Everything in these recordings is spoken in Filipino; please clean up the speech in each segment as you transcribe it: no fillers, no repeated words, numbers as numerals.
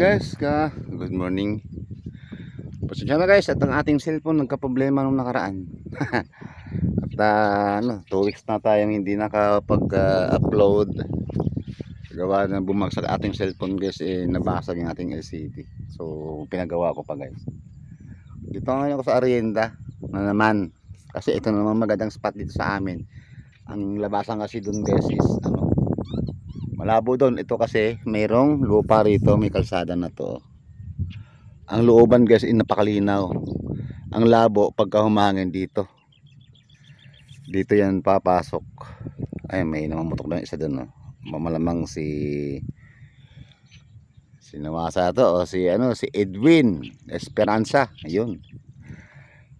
Guys, good morning. Pasensya na guys at ang ating cellphone nagka-problema nung nakaraan. At 2 weeks na tayong hindi nakapag-upload. Gawa na bumagsak ating cellphone guys, nabasag yung ating LCD. So pinagawa ko pa guys. Dito ngayon ako sa Arienda na naman. Kasi ito naman magandang spot dito sa amin. Ang labasan kasi dun guys is malabo doon. Ito kasi mayroong lupa rito, may kalsada na to. Ang looban guys napakalinaw. Ang labo pagka humangin dito. Dito yan papasok. Ay, may namamutok na isa doon, no. Malamang si Nawasa to o si Edwin Esperanza. Ayun.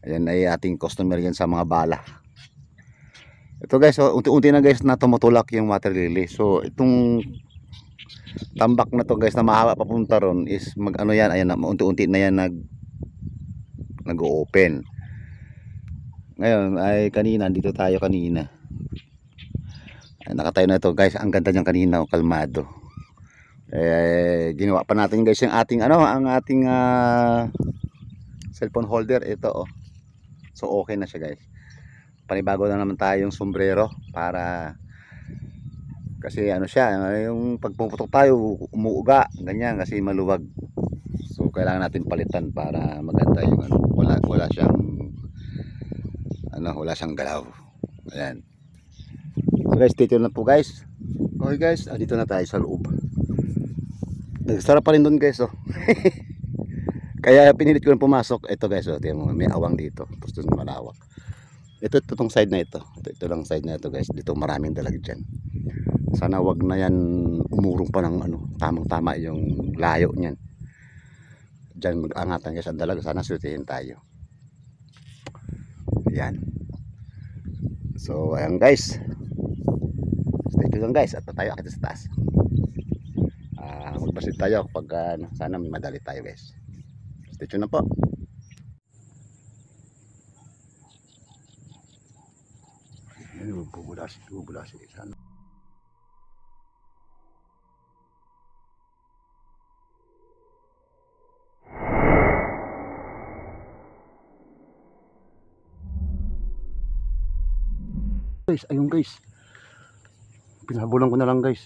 Ayan ay ating customer yan sa mga bala. Ito guys, unti-unti na guys na tumutulak yung water lily. So itong tambak na to guys na mahaba papunta ron is yan, ayan, unti-unti na yan nag-open. Ngayon ay kanina dito tayo kanina. Ay, nakatayo na ito guys, ang ganda niyang kanina, kalmado. Ginawa pa natin guys yung ating cellphone holder ito. So okay na siya guys. Panibago na naman tayong sombrero para kasi siya, yung pagpuputok tayo umuuga ganyan kasi maluwag. So kailangan natin palitan para maganda yung wala siyang galaw. Ayan. So guys, dito na po guys. Okay guys, dito na tayo sa loob. Nagsarap pa rin doon guys, Kaya pinilit ko na pumasok. Ito guys, tingnan mo, may awang dito. Tapos doon malawak. Itong side na ito. Ito lang side na ito guys. Dito maraming dalag dyan. Sana wag na yan umurong pa ng tamang-tama yung layo niyan. Diyan mag-angatan guys ang dalag. Sana sutihin tayo. Ayan. So ayan guys. Stay tuned lang guys. At tayo akit sa taas. Magbasid tayo pag sana may madali tayo guys. Stay tuned na po. Bubulas sana. Guys, ayun guys. Pinabulan ko na lang guys.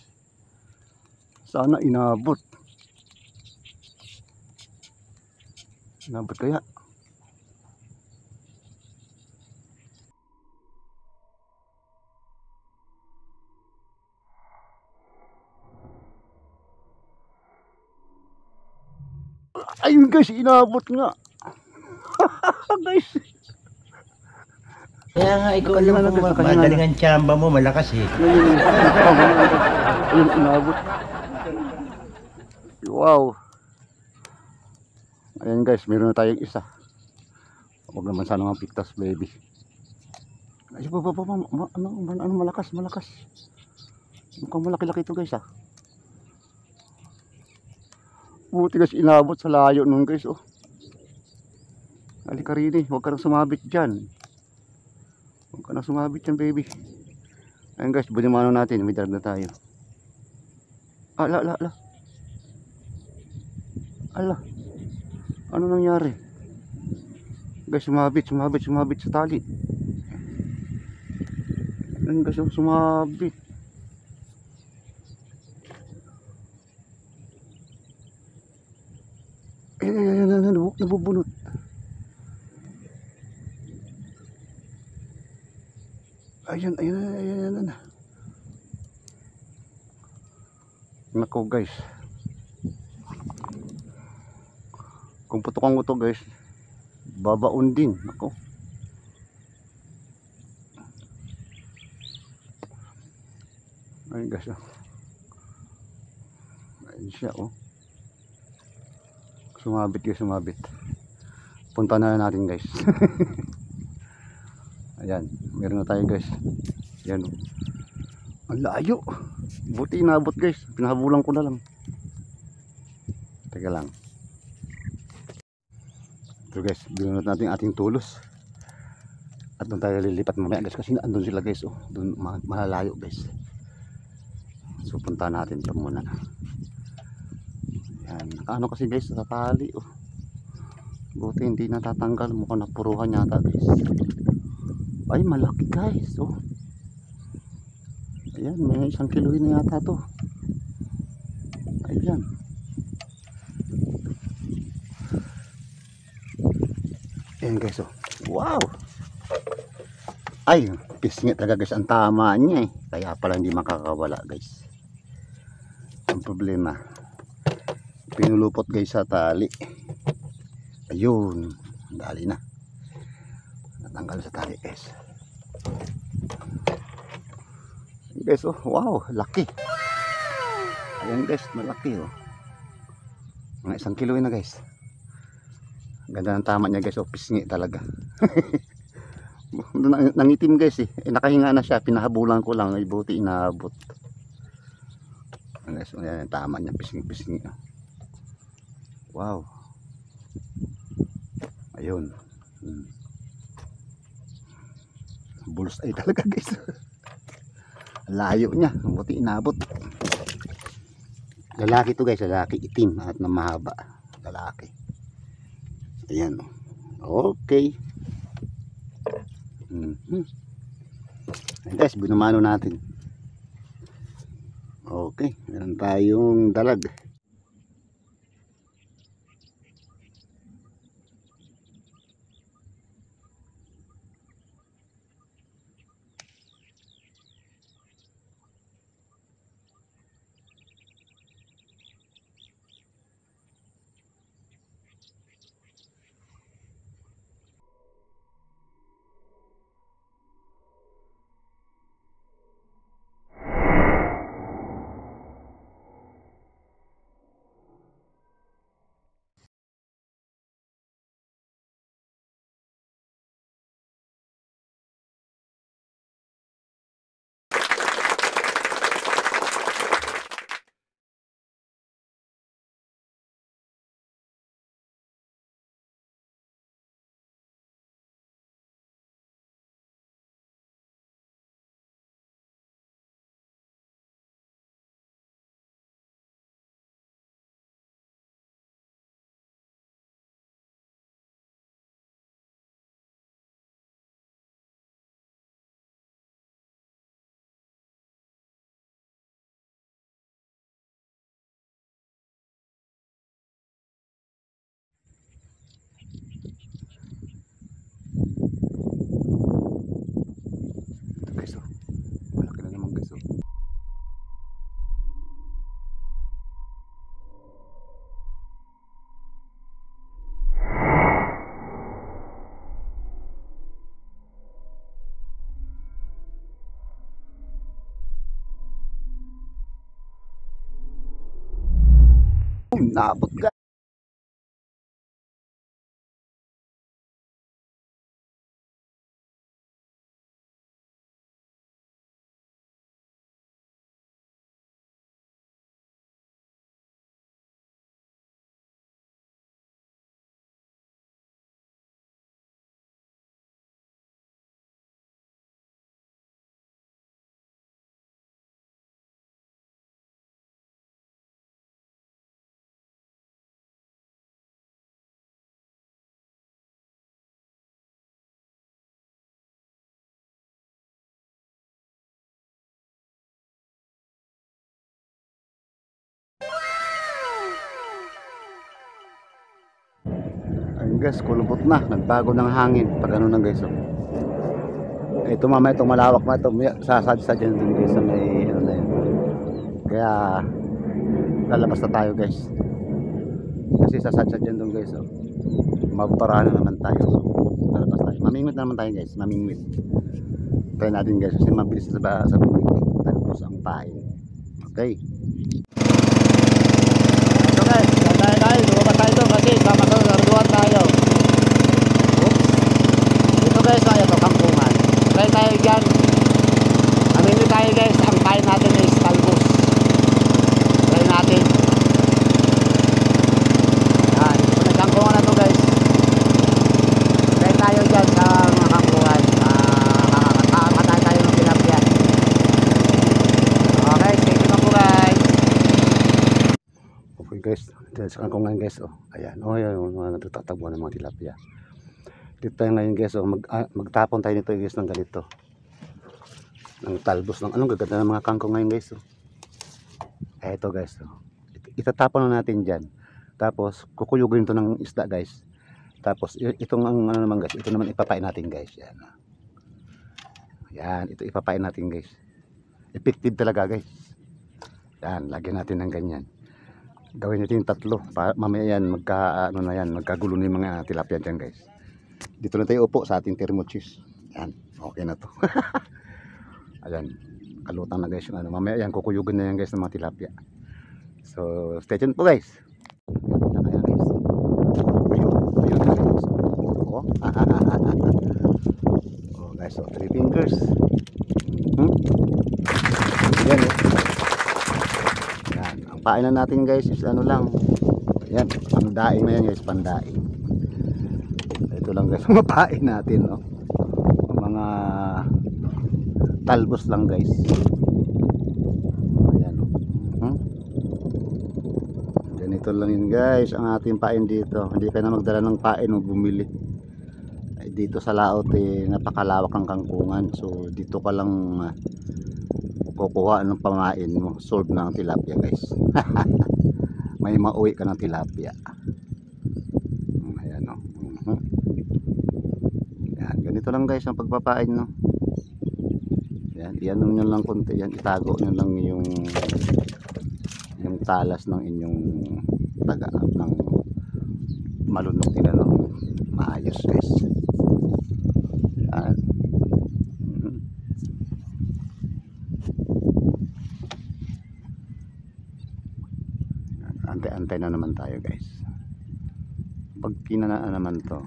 Sana inabot. Inabot kaya? Ayun guys, inabot nga. Guys. Kaya nga ikaw yung madaling ang tsamba mo, malakas eh. Ayun, inabot. Wow. Ayan guys, meron na tayong isa. Huwag naman sana mga piktas baby. Ay, malakas. Mukhang malaki-laki ito guys Buti guys, inabot sa layo nun guys Halika rin huwag ka nang sumabit dyan. Huwag ka nang sumabit dyan baby. Ayan guys, bunimano natin, may dalag na tayo. Ala. Ano nangyari? Guys, sumabit sa tali. Ayan guys, sumabit. Ayan, nabubunot. Ayan. Nako guys. Kung putukan ko to guys, babaon din. Nako. Ayun guys Ayun siya Sumabit. Punta na natin guys. Ayan, meron na tayo guys. Ayan. Ang layo. Buti inabot guys. Pinahabulan ko na lang. Teka lang. Ito guys, binunod natin ating tulos. At doon tayo lilipat mamaya guys. Kasi andun sila guys. Doon malalayo guys. So punta natin ito muna. Ayan. Yan, nakaano kasi guys sa tali oh. Buti hindi natatanggal, mukhang napuruhan yata guys. Ay malaki guys oh. Ayan, may 1 kilo na yata to. Ayan. Ayan guys oh. Wow. Ay, pisngit talaga guys ang tama niya eh. Kaya pala hindi makakawala guys. Ang problema, pinulupot guys sa tali. Ayun, dali na. Natanggal sa tali guys. Guys oh, wow, laki. Ayan guys, malaki oh. Mga 1 kilo na guys. Ganda ng tama niya guys oh, pisngi talaga. Nangitim guys eh. Nakahinga na siya, pinahabulan ko lang, ay buti inaabot. Guys, ayan, tama niya, pisngi. Wow. Ayun. Bulos ay talaga guys. Layo niya, buti inabot. Lalaki to guys, lalaki itim at na mahaba. Lalaki. Ayan. Okay. Ayan guys, binumano natin. Okay, meron tayong dalag. Guys oh, malaki na naman guys oh. Naabot guys. Ayun guys, kulubot na, nagbago ng hangin pag ano na guys oh. Ito mamaya itong malawak na ito, sasadya din guys sa may ano na yun. Kaya lalabas na tayo guys. Kasi sasadya dyan doon guys oh. Mabara na naman tayo. So lalabas tayo. Mamingwit na naman tayo guys, mamingwit. Try natin guys kasi mabilis sa mamingwit. Tapos ang pain. Okay. So guys, tayo lumabas tayo doon kasi kamataruan tayo. Oops. Dito guys, ayan ito, kampungan. Try tayo dyan. Mamingwit tayo guys, ang pain natin is talbos. Try natin. Yan, ito na kampungan na to guys. Try tayo dyan sa mga kampungan. Kakakatay tayo ng tilapia. Okay, stay tuned na po guys. Okay guys, Dito sa kangkungan guys, oh. Ayan, oh, yan, yung mga nagtatagbo ng mga tilapia. Dito tayo ngayon guys, oh. Magtapon tayo nito guys ng ganito. Ng talbos ng anong gaganda ng mga kangkong ngayon guys, oh. Eto guys, oh. Itatapon na natin dyan. Tapos kukuyugin ito ng isda guys. Tapos itong ano naman guys, ito naman ipapain natin guys. Yan. Yan, ito ipapain natin guys. Effective talaga guys. Yan, lagyan natin ng ganyan. Gawin natin yung tatlo. Mamaya yan, magkagulo na yung mga tilapia dyan guys. Dito na tayo upo sa ating thermochis. Yan, okay na to. Ayan, kalutang na guys yung ano. Mamaya yan, kukuyugin na yan guys ng mga tilapia. So, stay tuned po guys. Kaya guys. Ayun na guys. Oh, oh guys, so 3 fingers. Yan eh. Yan, ang painan natin guys is ano lang. Yan, pandaing na yan guys, pandaing. Ito lang guys, mapain natin, no. Mga talbos lang guys. Ayan, ganito lang yun guys ang ating pain dito. Hindi ka na magdala ng pain o bumili. Ay, dito sa laot eh, napakalawak ng kangkungan. So dito ka lang kukuha ng pamain mo. Solve na ang tilapia guys. May mauwi ka ng tilapia. Ayan, no. Yan, ganito lang guys ang pagpapain, no. Yan, iyan nyo lang konti, yan, itago nyo lang yung talas ng inyong taga ng malunok nila, no. Maayos guys. Yan. Antay-antay na naman tayo guys. Pag kinanaan naman to,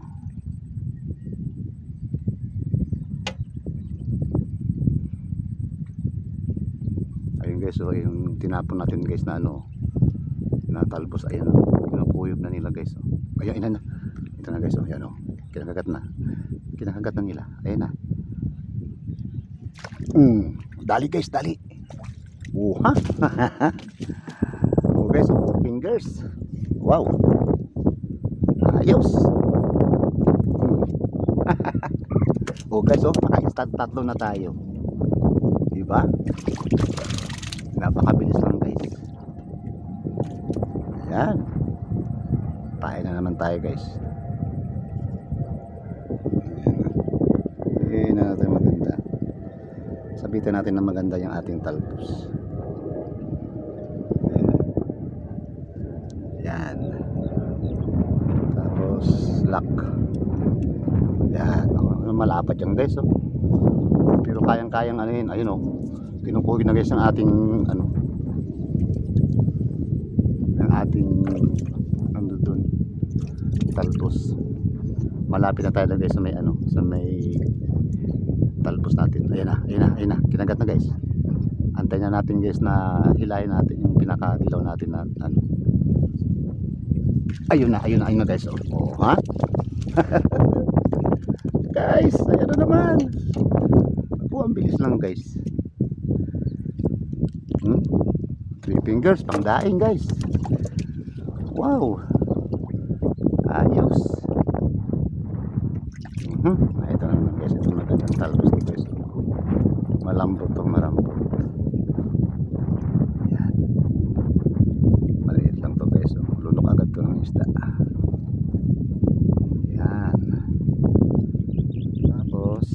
ayun guys, so yung tinapon natin guys na ano, na talbos, ayan, kinukuyog na nila guys, oh. Ayun, ina na, ito na guys, oh, ayan, oh. Kinakagat na nila, ayan na. Dali guys, dali. Ha. Oh guys, 4 fingers. Wow, ayos. Oh guys, oh, naka-instant tatlo na tayo, diba? Napakabilis lang guys. Ayan, pain na naman tayo guys. Ayan na natin maganda. Sabitan natin na maganda yung ating talbos. Ayan. Tapos lock. Ayan, malapad yan guys, oh. Pero kayang-kayang ano yun, ayun, oh. Kinukuhin na guys ang ating ano, ang ating ano doon, talbos. Malapit na tayo guys sa may ano, sa may talbos natin. Ayan na, kinagat na guys. Antay na natin guys na hilahin natin yung pinakadilaw natin na ano. Ayun na guys, oh, ha. Guys, ayan na naman. Po, ang bilis lang guys. 3 fingers, pangdaing guys. Wow, ayos. Ito naman guys, ito magandang talbos dito guys. Malambot to, malambot. Ayan, maliit lang to guys, oh. Lunok agad to ng isda. Ayan, tapos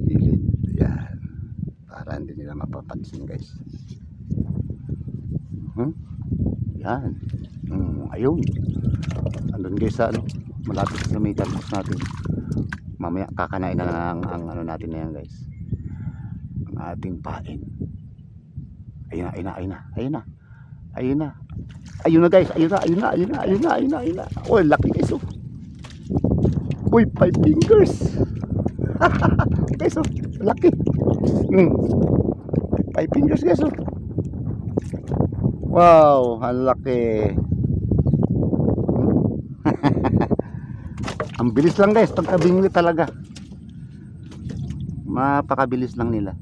ilid. Ayan, para hindi nila mapapansin guys. Yan. Ayun. Andun guys sa ano, malapit sa may talbos natin. Mamaya kakanain na ang ano natin na yan guys. Ang ating pain. Ayun na. Ayun na guys. Ayun na. Oh, laki guys, oh. Uy, 5 fingers. Guys, oh, laki. 5 fingers guys, oh. Wow, ang laki. Ang bilis lang guys, pagkabingwi talaga. Mapakabilis lang nila.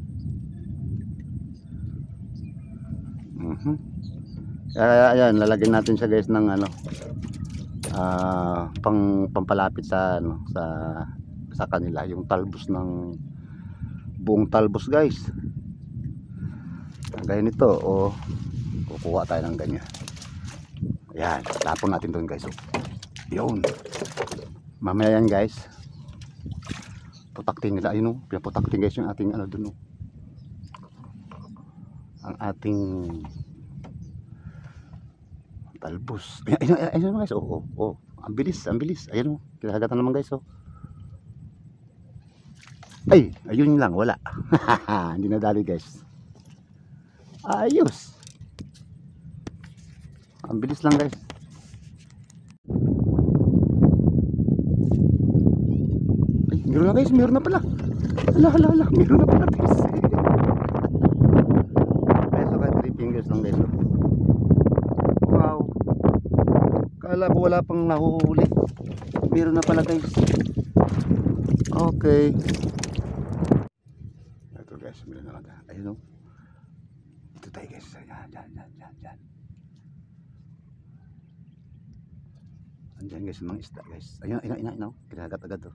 Ayan, lalagyan natin siya guys ng ano, pampalapit sa ano, sa kanila, yung talbos ng buong talbos guys. Gaya nito, o kukuha tayo ng ganyan. Ayan, tapon natin doon guys. Yun. Mamaya yan guys, putaktin nila. Ayun o, pinaputaktin guys yung ating ano doon o. Ang ating talbos. Ayun guys, ang bilis, ang bilis. Ayun o, kinahagatan naman guys o. Ay, ayun lang, wala. Hindi nadali guys. Ayos. Ang bilis lang guys. Ay, meron na guys, meron na pala. Hala, meron na pala guys. Guys, okay, 3 fingers lang guys. Wow. Kala ko wala pang nahuhuli. Meron na pala guys. Okay. Ito guys, meron na pala. Ayun o. Ito tayo guys. Yan. Andiyan guys yung mga isda guys. Ayun, ina. Kinagat agad to.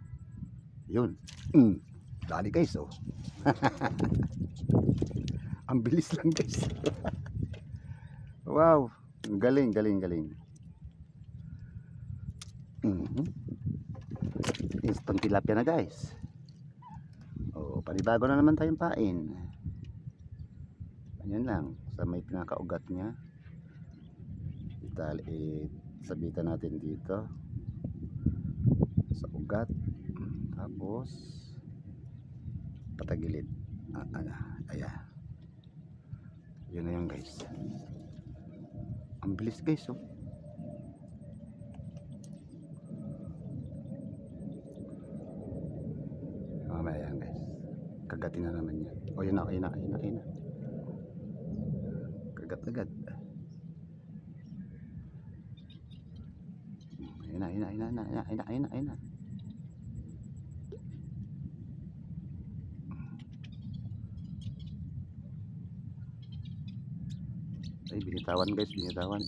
Yun. Dali guys oh. Ang bilis lang guys. Wow. Galing. Instant tilapia na guys. Oh, panibago na naman tayong pain. Ayan lang, sa may pinakaugat niya. Sabitan natin dito sa ugat, tapos patagilid. Ayan. Yun na yun guys. Ang bilis guys oh. Mamaya yan guys, kagatin na naman yan. O yun na. Kagat agad. Ayun na. Ay, binitawan guys, binitawan.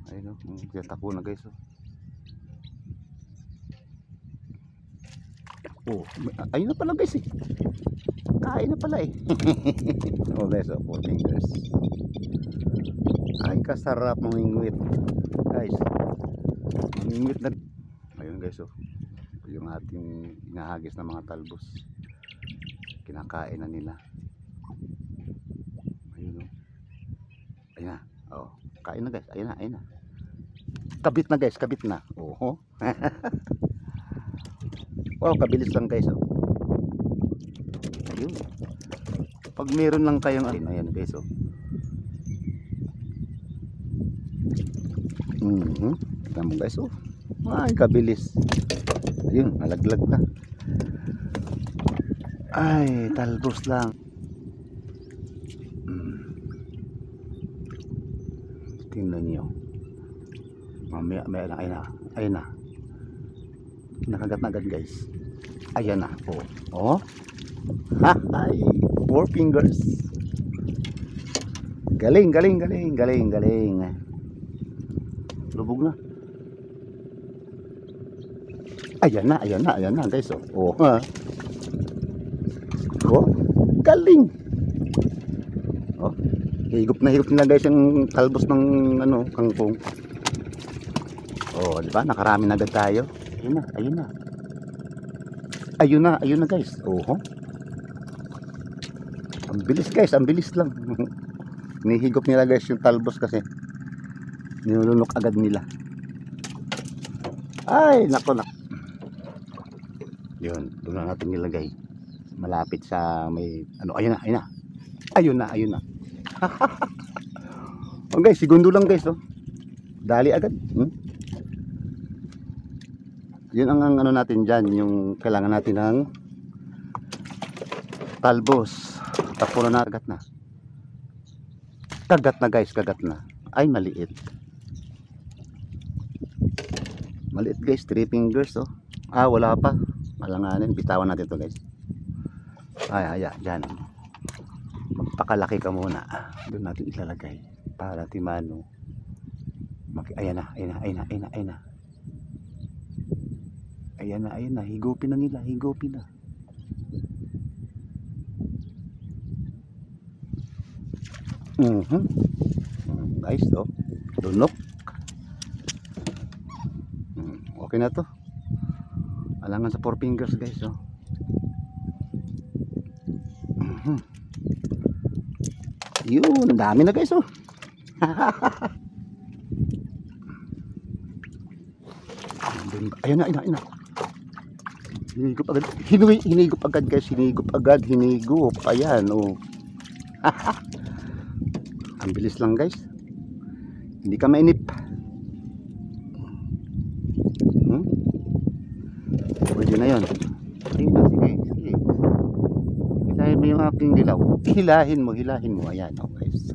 Ayun o, tako na guys o. Oh, ayun na pala guys eh. Kain na pala eh. Oh guys, 4 fingers. Ay, kasarap mangingwit. Guys, mangingwit na. Ayun guys oh. Yung ating hinahagis na mga talbos. Kinakain na nila. Ayun oh. Ayun na. Oh, kain na guys. Ayun na. Kabit na guys, kabit na. Oh. Wow, kabilis lang guys oh. Ayun. Pag meron lang kayong ayan guys oh. Tignan mo guys oh. Ay, kabilis. Ayun, nalaglag na. Ay, talbos lang. Tingnan nyo. Mamaya, ayun na. Nakagat na agad guys. Ayan na. Oh. Ay, 4 fingers. Galing. Lubog na. Ayan na guys oh. Oh, galing. Oh, higop nila guys yung talbos ng ano, kangkong. Oh, di ba? Nakarami na agad tayo. Ayun na guys. Oh. Ang bilis guys, ang bilis lang. Nihigop nila guys yung talbos kasi nilulunok agad nila. Ay, nako. Yun, doon na natin nilagay. Malapit sa may ano, ayun na. Oh guys, segundo lang guys oh. Dali agad. Yun ang ano natin dyan, yung kailangan natin ng talbos. Tapunan na, kagat na guys, ay maliit guys, 3 fingers oh. Wala pa, Alanganin, bitawan natin to guys. Ay, dyan. Magpakalaki ka muna. Doon natin ilalagay para timano. Ayan na. Ayan na, higupin na nila, higupin na. Guys, lunok. Okay na to. Alangan sa 4 fingers guys, Yun, dami na guys, Ayan na. Hinigop agad. Hinigop agad guys, hinigop. Ayan, Ang bilis lang guys. Hindi ka mainip. Pwede na yun. Ayun na, sige. Hilahin mo yung aking dilaw. Hilahin mo. Ayan, guys.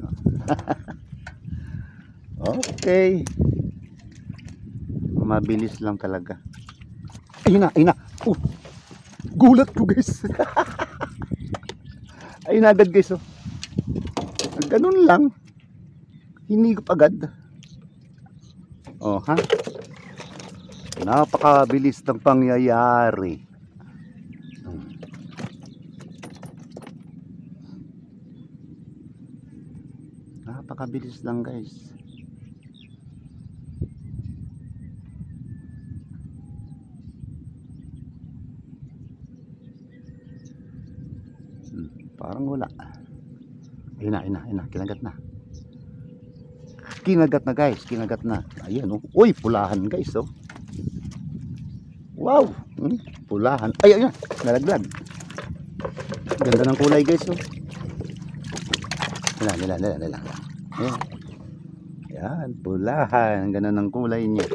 Okay. Mabilis lang talaga. Ayun na. Gulat ko guys. Ayun na agad guys, ganun lang. Hinigop agad. Ha? Napakabilis ng pangyayari. Napakabilis lang guys. Parang wala. Ayun na. Kinagat na guys. Ayan, Uy, pulahan guys, Wow. Pulahan. Ayun. Nalaglag. Ganda ng kulay guys, Nila. Ayan, pulahan. Ganda ng kulay niya.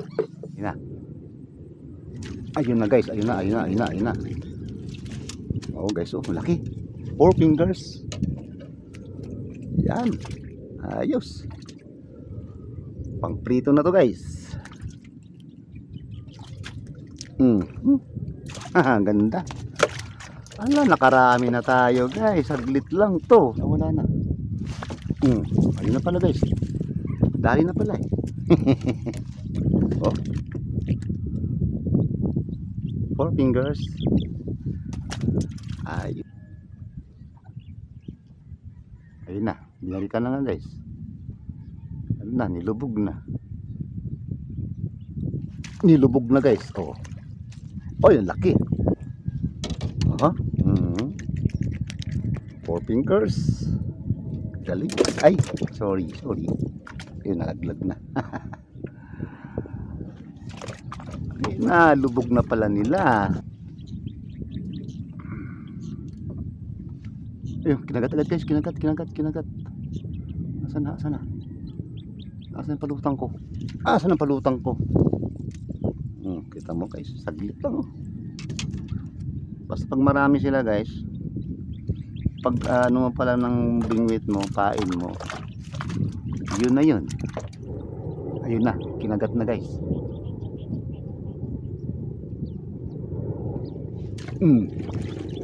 Ayun na guys. Ayun na. Guys, laki. 4 fingers. Yan. Ayos. Pang prito na to guys. Ganda. Nakarami na tayo guys. Saglit lang to. Nawala na. Ayun na pala guys. Dali na pala 4 fingers. Ayun na. Binalikan na guys. Nilubog na guys. Yung laki. 4 fingers. Galing. Ay, sorry. Yun, nalaglag na. Nalubog na pala nila. Ayun, kinagat agad guys. Kinagat. Asan na? Asan ang palutang ko? Kita mo guys, saglit lang Basta pag marami sila guys, pag mo pala ng bingwit mo, pain mo, yun na yun. Ayun na, kinagat na guys.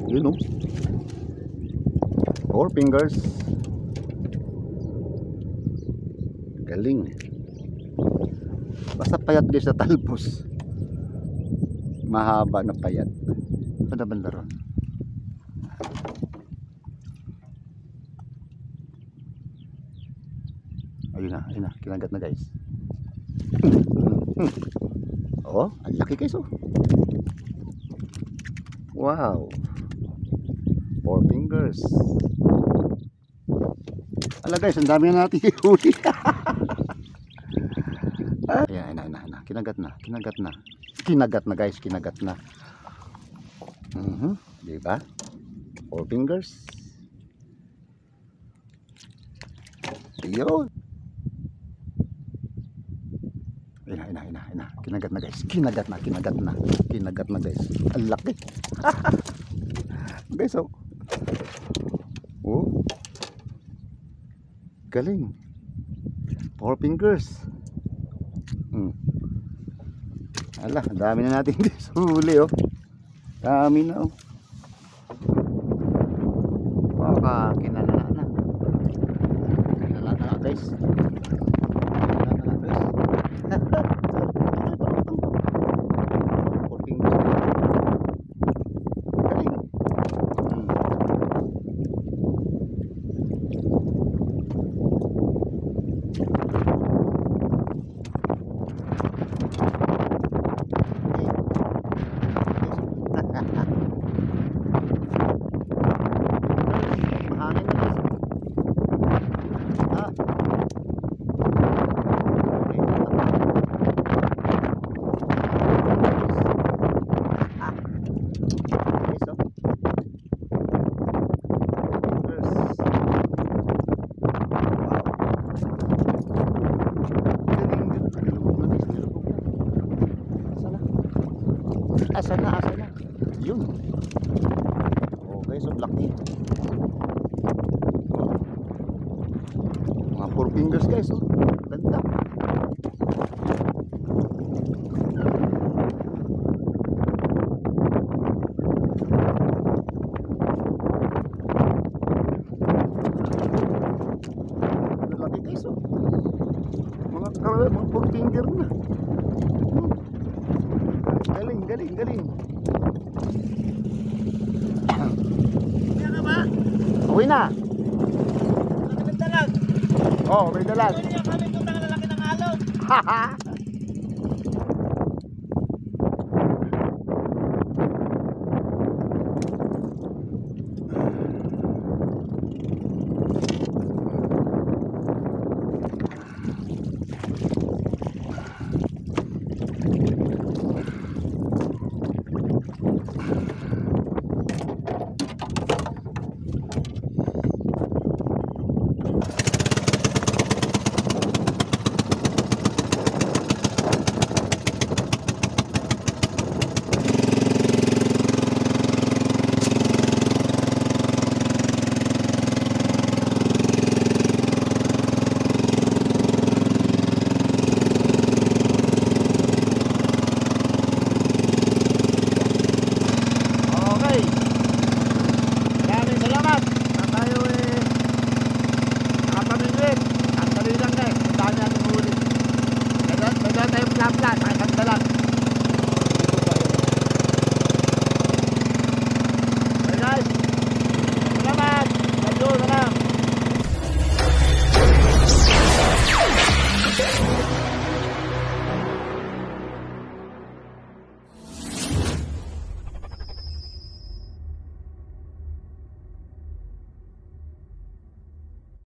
Yun 4 fingers. Galing. Basta payat guys sa talbos. Mahaba na payat. Ano ba banda ron? Ayun na, kinagat na guys. Ang laki guys Wow. 4 fingers. Ala guys, ang dami na natin huli. Ayan, kinagat na guys, diba? 4 fingers. Ayun. Ayun. Kinagat na guys. Ang laki. Guys, galing. 4 fingers. Ala, ang dami na natin huli Dami na oh. Baka kinalala na. Kinalala na guys. Kinalala na guys. Porting guys. Galing. Mahangin na guys. Ah. Asa na? Yun. Okay, so black niya. Mga 4 fingers guys, oh. Ganda. Lalaki guys, oh. Mga 4 finger na. Galing. Kaya ka ba? Uwi na. Laki ng dalag. Oh, may dalag. Ano niya kami itong lalaki ng alon? Haha. Okay. Maraming salamat. Na tayo nakapamingwit. Ang dali lang guys. Puntahan natin huli. Meron tayong plan.